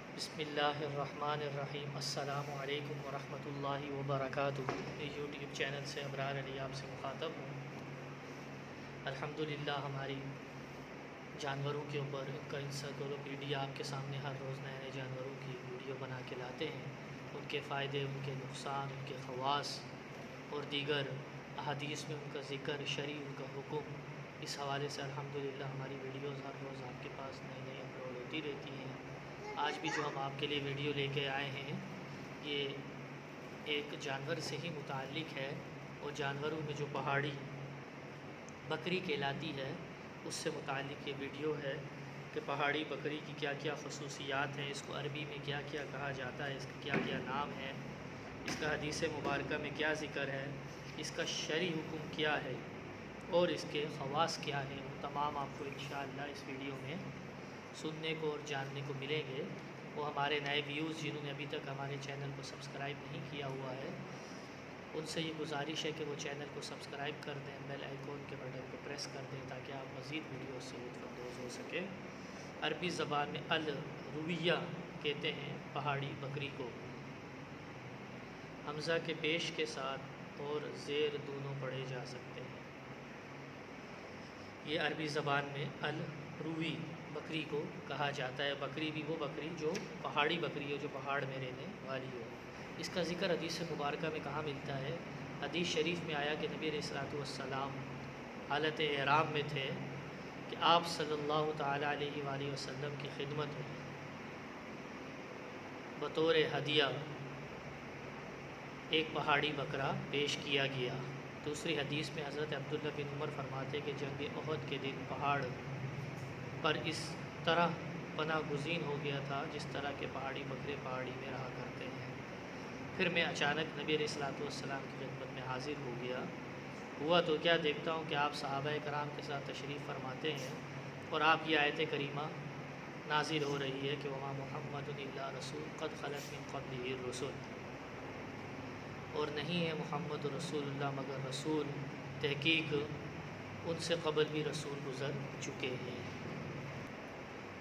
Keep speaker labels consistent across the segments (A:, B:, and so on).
A: بسم اللہ الرحمن الرحیم۔ السلام علیکم ورحمۃ اللہ وبرکاتہ۔ یوٹیوب چینل سے ابرار علی آپ سے مخاطب ہوں۔ الحمدللہ ہماری جانوروں کے اوپر ان کا انسائکلوپیڈیا آپ کے سامنے ہر روز نئے نئے جانوروں کی ویڈیو بنا کے لاتے ہیں، ان کے فائدے، ان کے نقصان، ان کے خواص اور دیگر احادیث میں ان کا ذکر، شرعی ان کا حکم، اس حوالے سے الحمدللہ ہماری ویڈیوز ہر روز آپ کے پاس نئی نئی اپلوڈ ہوتی رہتی ہیں۔ آج بھی جو ہم آپ کے لیے ویڈیو لے کے آئے ہیں یہ ایک جانور سے ہی متعلق ہے، اور جانوروں میں جو پہاڑی بکری کہلاتی ہے اس سے متعلق یہ ویڈیو ہے کہ پہاڑی بکری کی کیا کیا خصوصیات ہیں، اس کو عربی میں کیا کیا کہا جاتا ہے، اس کا کیا کیا نام ہے، اس کا حدیث مبارکہ میں کیا ذکر ہے، اس کا شرعی حکم کیا ہے اور اس کے خواص کیا ہیں، وہ تمام آپ کو انشاءاللہ اس ویڈیو میں سننے کو اور جاننے کو ملیں گے۔ وہ ہمارے نئے ویوز جنہوں نے ابھی تک ہمارے چینل کو سبسکرائب نہیں کیا ہوا ہے، ان سے یہ گزارش ہے کہ وہ چینل کو سبسکرائب کر دیں، بیل آئیکن کے بٹن کو پریس کر دیں تاکہ آپ مزید ویڈیوز سے لطف اندوز ہو سکیں۔ عربی زبان میں الرویہ کہتے ہیں پہاڑی بکری کو، حمزہ کے پیش کے ساتھ اور زیر دونوں پڑھے جا سکتے ہیں۔ یہ عربی زبان میں الروی بکری کو کہا جاتا ہے۔ بکری بھی وہ بکری جو پہاڑی بکری ہو، جو پہاڑ میں رہنے والی ہو۔ اس کا ذکر حدیث مبارکہ میں کہاں ملتا ہے؟ حدیث شریف میں آیا کہ نبی علیہ الصلوۃ والسلام حالت احرام میں تھے کہ آپ صلی اللہ تعالیٰ علیہ وآلہ وسلم کی خدمت میں بطور ہدیہ ایک پہاڑی بکرا پیش کیا گیا۔ دوسری حدیث میں حضرت عبداللہ بن عمر فرماتے کہ جنگ احد کے دن پہاڑ پر اس طرح پناہ گزین ہو گیا تھا جس طرح کے پہاڑی بکرے پہاڑی میں رہا کرتے ہیں۔ پھر میں اچانک نبی علیہ الصلوۃ والسلام کی خدمت میں حاضر ہو گیا۔ ہوا تو کیا، دیکھتا ہوں کہ آپ صحابہ کرام کے ساتھ تشریف فرماتے ہیں اور آپ کی آیت کریمہ نازل ہو رہی ہے کہ وما محمد الا رسول قد خلت من قبلہ الرسل، اور نہیں ہے محمد رسول اللہ مگر رسول، تحقیق ان سے قبل بھی رسول گزر چکے ہیں۔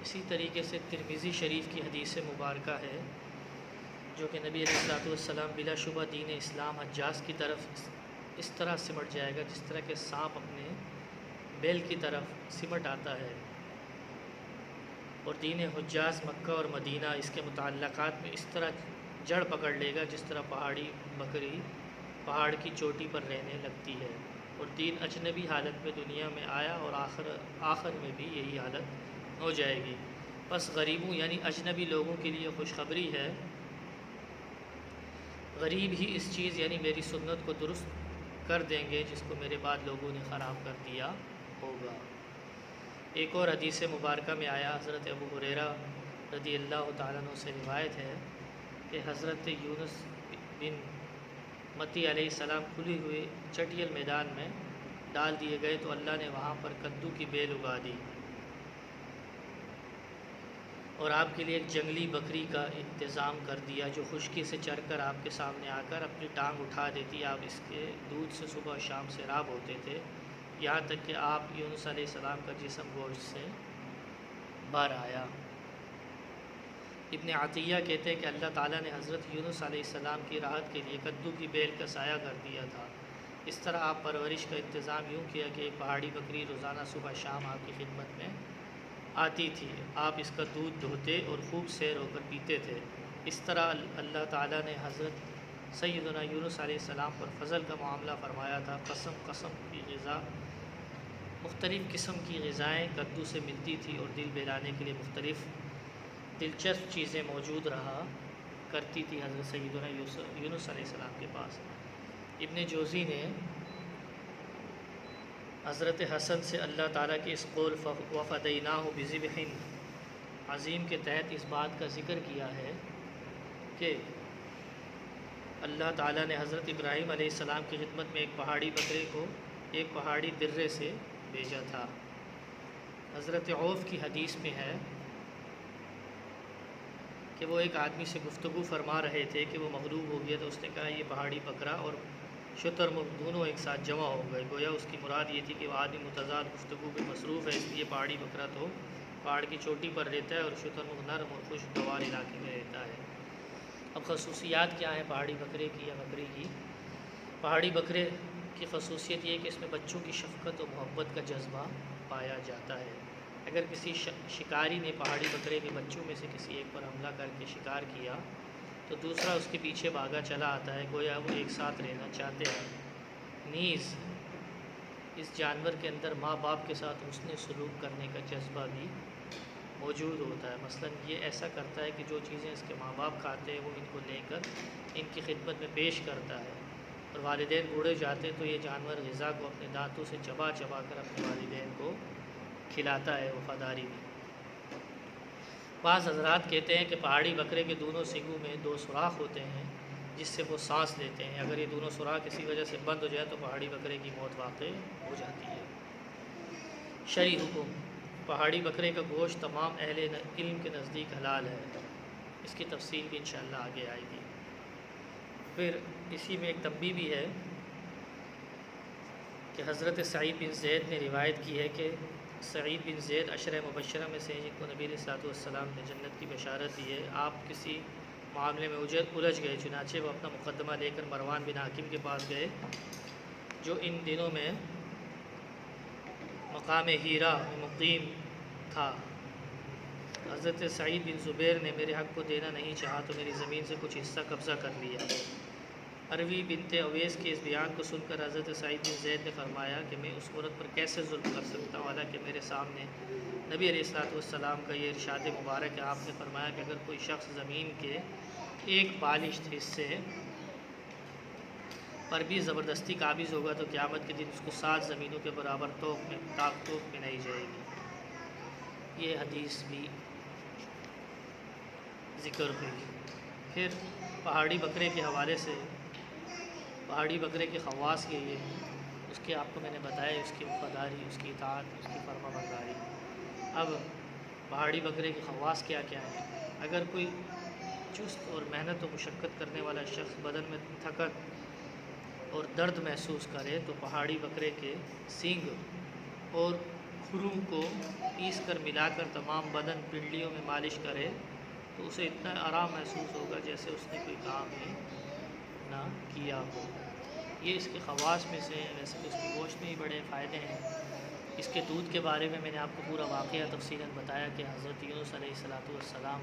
A: اسی طریقے سے ترمذی شریف کی حدیث مبارکہ ہے جو کہ نبی علیہ الصلوۃ والسلام بلا شبہ دین اسلام حجاز کی طرف اس طرح سمٹ جائے گا جس طرح کہ سانپ اپنے بیل کی طرف سمٹ آتا ہے، اور دین حجاز مکہ اور مدینہ اس کے متعلقات میں اس طرح جڑ پکڑ لے گا جس طرح پہاڑی بکری پہاڑ کی چوٹی پر رہنے لگتی ہے، اور دین اجنبی حالت میں دنیا میں آیا اور آخر میں بھی یہی حالت ہو جائے گی۔ بس غریبوں یعنی اجنبی لوگوں کے لیے خوشخبری ہے، غریب ہی اس چیز یعنی میری سنت کو درست کر دیں گے جس کو میرے بعد لوگوں نے خراب کر دیا ہوگا۔ ایک اور حدیث مبارکہ میں آیا، حضرت ابو ہریرہ رضی اللہ تعالیٰ عنہ سے روایت ہے کہ حضرت یونس بن متی علیہ السلام کھلی ہوئے چٹیل میدان میں ڈال دیے گئے تو اللہ نے وہاں پر کدو کی بیل اگا دی، اور آپ کے لیے ایک جنگلی بکری کا انتظام کر دیا جو خشکی سے چر کر آپ کے سامنے آ کر اپنی ٹانگ اٹھا دیتی، آپ اس کے دودھ سے صبح شام سیراب ہوتے تھے، یہاں تک کہ آپ یونس علیہ السلام کا جسم گوشت سے بھر آیا۔ ابن عطیہ کہتے ہیں کہ اللہ تعالیٰ نے حضرت یونس علیہ السلام کی راحت کے لیے کدو کی بیل کا سایہ کر دیا تھا۔ اس طرح آپ پرورش کا انتظام یوں کیا کہ ایک پہاڑی بکری روزانہ صبح شام آپ کی خدمت میں آتی تھی، آپ اس کا دودھ دھوتے اور خوب سیر ہو کر پیتے تھے۔ اس طرح اللہ تعالیٰ نے حضرت سیدنا یونس علیہ السلام پر فضل کا معاملہ فرمایا تھا۔ قسم قسم کی غذا، مختلف قسم کی غذائیں کدو سے ملتی تھی اور دل بہلانے کے لیے مختلف دلچسپ چیزیں موجود رہا کرتی تھی حضرت سیدنا یونس علیہ السلام کے پاس۔ ابن جوزی نے حضرت حسن سے اللہ تعالیٰ کے اس قول وَفَدَيْنَاهُ بِذِبْحٍ عظیم کے تحت اس بات کا ذکر کیا ہے کہ اللہ تعالیٰ نے حضرت ابراہیم علیہ السلام کی خدمت میں ایک پہاڑی بکرے کو ایک پہاڑی درے سے بھیجا تھا۔ حضرت عوف کی حدیث میں ہے کہ وہ ایک آدمی سے گفتگو فرما رہے تھے کہ وہ مغلوب ہو گیا، تو اس نے کہا یہ پہاڑی بکرا اور شتر مرغ دونوں ایک ساتھ جمع ہو گئے، گویا اس کی مراد یہ تھی کہ وہ آدمی متضاد گفتگو میں مصروف ہے، اس لیے پہاڑی بکرا تو پہاڑ کی چوٹی پر رہتا ہے اور شترمرغ نرم اور خوشگوار علاقے میں رہتا ہے۔ اب خصوصیات کیا ہیں پہاڑی بکرے کی یا بکری کی؟ پہاڑی بکرے کی خصوصیت یہ ہے کہ اس میں بچوں کی شفقت و محبت کا جذبہ پایا جاتا ہے۔ اگر کسی شکاری نے پہاڑی بکرے کے بچوں میں سے کسی ایک پر حملہ کر کے شکار کیا تو دوسرا اس کے پیچھے بھاگا چلا آتا ہے، گویا وہ ایک ساتھ رہنا چاہتے ہیں۔ نیز اس جانور کے اندر ماں باپ کے ساتھ حسن سلوک کرنے کا جذبہ بھی موجود ہوتا ہے۔ مثلا یہ ایسا کرتا ہے کہ جو چیزیں اس کے ماں باپ کھاتے ہیں وہ ان کو لے کر ان کی خدمت میں پیش کرتا ہے، اور والدین بوڑھے جاتے تو یہ جانور غذا کو اپنے دانتوں سے چبا چبا کر اپنے والدین کو کھلاتا ہے، وفاداری بھی۔ بعض حضرات کہتے ہیں کہ پہاڑی بکرے کے دونوں سینگوں میں 2 سوراخ ہوتے ہیں جس سے وہ سانس لیتے ہیں۔ اگر یہ دونوں سوراخ کسی وجہ سے بند ہو جائے تو پہاڑی بکرے کی موت واقع ہو جاتی ہے۔ شرعی حکم: پہاڑی بکرے کا گوشت تمام اہل علم کے نزدیک حلال ہے۔ اس کی تفصیل بھی انشاءاللہ آگے آئے گی۔ پھر اسی میں ایک تنبیہ بھی ہے کہ حضرت سعید بن زید نے روایت کی ہے کہ سعید بن زید عشرہ مبشرہ میں سے جن کو نبی علیہ السلام نے جنت کی بشارت دی ہے، آپ کسی معاملے میں الجھ گئے، چنانچہ وہ اپنا مقدمہ لے کر مروان بن حاکم کے پاس گئے جو ان دنوں میں مقام ہیرا میں مقیم تھا۔ حضرت سعید بن زبیر نے میرے حق کو دینا نہیں چاہا تو میری زمین سے کچھ حصہ قبضہ کر لیا۔ عروی بنت اویس کے اس بیان کو سن کر حضرت سعید بن زید نے فرمایا کہ میں اس عورت پر کیسے ظلم کر سکتا ہوں، حالانکہ میرے سامنے نبی علیہ السلام کا یہ ارشاد مبارک ہے۔ آپ نے فرمایا کہ اگر کوئی شخص زمین کے ایک بالشت حصے پر بھی زبردستی قابض ہوگا تو قیامت کے دن اس کو 7 زمینوں کے برابر توق میں نہیں جائے گی۔ یہ حدیث بھی ذکر ہوئی۔ پھر پہاڑی بکرے کے حوالے سے پہاڑی بکرے کے خواص یہ ہیں، اس کے آپ کو میں نے بتایا، اس کی وفاداری، اس کی اطاعت، اس کی فرما برداری۔ اب پہاڑی بکرے کے خواص کیا کیا ہیں؟ اگر کوئی چست اور محنت و مشقت کرنے والا شخص بدن میں تھکن اور درد محسوس کرے تو پہاڑی بکرے کے سینگ اور کھروں کو پیس کر ملا کر تمام بدن پنڈلیوں میں مالش کرے تو اسے اتنا آرام محسوس ہوگا جیسے اس نے کوئی کام ہی نہ کیا ہو۔ یہ اس کے خواص میں سے ہیں۔ ویسے تو اس کے گوشت میں ہی بڑے فائدے ہیں۔ اس کے دودھ کے بارے میں نے آپ کو پورا واقعہ تفصیلاً بتایا کہ حضرت یونس علیہ السلام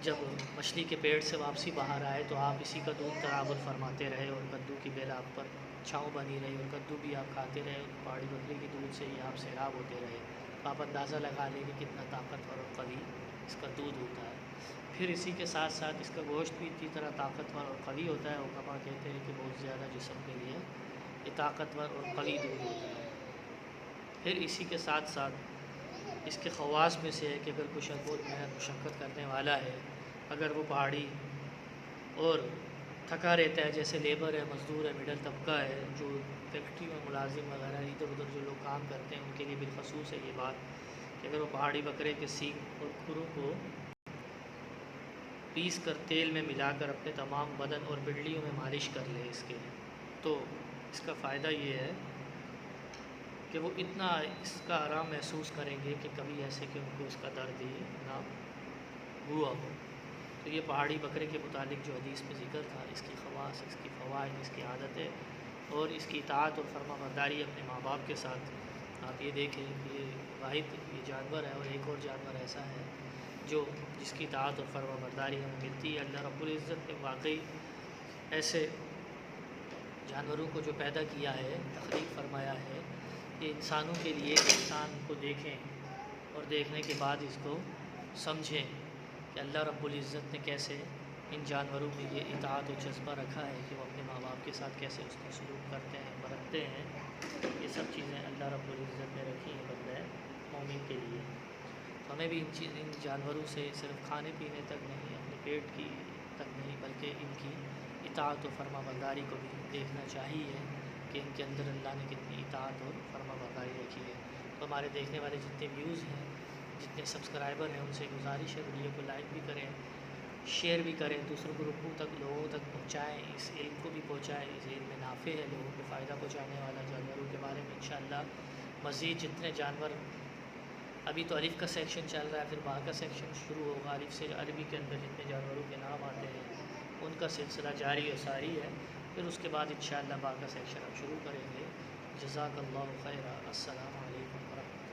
A: جب مچھلی کے پیٹ سے واپسی باہر آئے تو آپ اسی کا دودھ تناول فرماتے رہے اور کدو کی بیل آپ پر چھاؤں بنی رہی اور کدو بھی آپ کھاتے رہے اور پہاڑی بکری کے دودھ سے ہی آپ سیراب ہوتے رہے۔ آپ اندازہ لگا لیں کہ کتنا طاقتور اور قوی اس کا دودھ ہوتا ہے۔ پھر اسی کے ساتھ ساتھ اس کا گوشت بھی اسی طرح طاقتور اور قوی ہوتا ہے۔ علماء کہتے ہیں کہ بہت زیادہ جسم کے لیے یہ طاقتور اور قوی دودھ ہوتا ہے۔ پھر اسی کے ساتھ ساتھ اس کے خواص میں سے ہے کہ اگر کوئی شخص بہت محنت مشقت کرنے والا ہے، اگر وہ پہاڑی اور تھکا رہتا ہے، جیسے لیبر ہے، مزدور ہے، مڈل طبقہ ہے، جو فیکٹری میں ملازم وغیرہ ادھر ادھر جو لوگ کام کرتے ہیں، ان کے لیے بالخصوص ہے یہ بات کہ اگر وہ پہاڑی بکرے کے سینگ اور کھروں کو پیس کر تیل میں ملا کر اپنے تمام بدن اور پنڈلیوں میں مالش کر لے اس کے، تو اس کا فائدہ یہ ہے کہ وہ اتنا اس کا آرام محسوس کریں گے کہ کبھی ایسے کہ ان کو اس کا درد ہی نہ ہوا ہو۔ تو یہ پہاڑی بکرے کے متعلق جو حدیث میں ذکر تھا، اس کی خواص، اس کی فوائد، اس کی عادتیں اور اس کی اطاعت اور فرما برداری اپنے ماں باپ کے ساتھ، آپ یہ دیکھیں کہ یہ واحد یہ جانور ہے اور ایک اور جانور ایسا ہے جو جس کی اطاعت اور فرما برداری ہمیں ملتی ہے۔ اللہ رب العزت نے واقعی ایسے جانوروں کو جو پیدا کیا ہے، تخلیق فرمایا ہے، کہ انسانوں کے لیے انسان کو دیکھیں اور دیکھنے کے بعد اس کو سمجھیں کہ اللہ رب العزت نے کیسے ان جانوروں میں یہ اطاعت و جذبہ رکھا ہے کہ وہ اپنے ماں باپ کے ساتھ کیسے اس کو سلوک کرتے ہیں، برتتے ہیں۔ یہ سب چیزیں اللہ رب العزت نے رکھی ہیں بندہ مومن کے لیے۔ تو ہمیں بھی ان جانوروں سے صرف کھانے پینے تک نہیں، اپنے پیٹ کی تک نہیں، بلکہ ان کی اطاعت و فرما برداری کو بھی دیکھنا چاہیے کہ ان کے اندر اللہ نے کتنی اطاعت اور فرما برداری رکھی ہے۔ تو ہمارے دیکھنے والے جتنے ویوز ہیں، جتنے سبسکرائبر ہیں، ان سے گزارش ہے ویڈیو کو لائک بھی کریں، شیئر بھی کریں، دوسروں گروپوں تک لوگوں تک پہنچائیں، اس علم کو بھی پہنچائیں۔ اس علم میں نافع ہے، لوگوں کو فائدہ پہنچانے والا جانوروں کے بارے میں انشاءاللہ مزید جتنے جانور ابھی تو الف کا سیکشن چل رہا ہے، پھر با کا سیکشن شروع ہوگا۔ الف سے عربی کے اندر جتنے جانوروں کے نام آتے ہیں ان کا سلسلہ جاری و ساری ہے، پھر اس کے بعد انشاءاللہ با کا سیکشن ہم شروع کریں گے۔ جزاک اللہ خیرہ۔ السلام علیکم ورحمۃ اللہ۔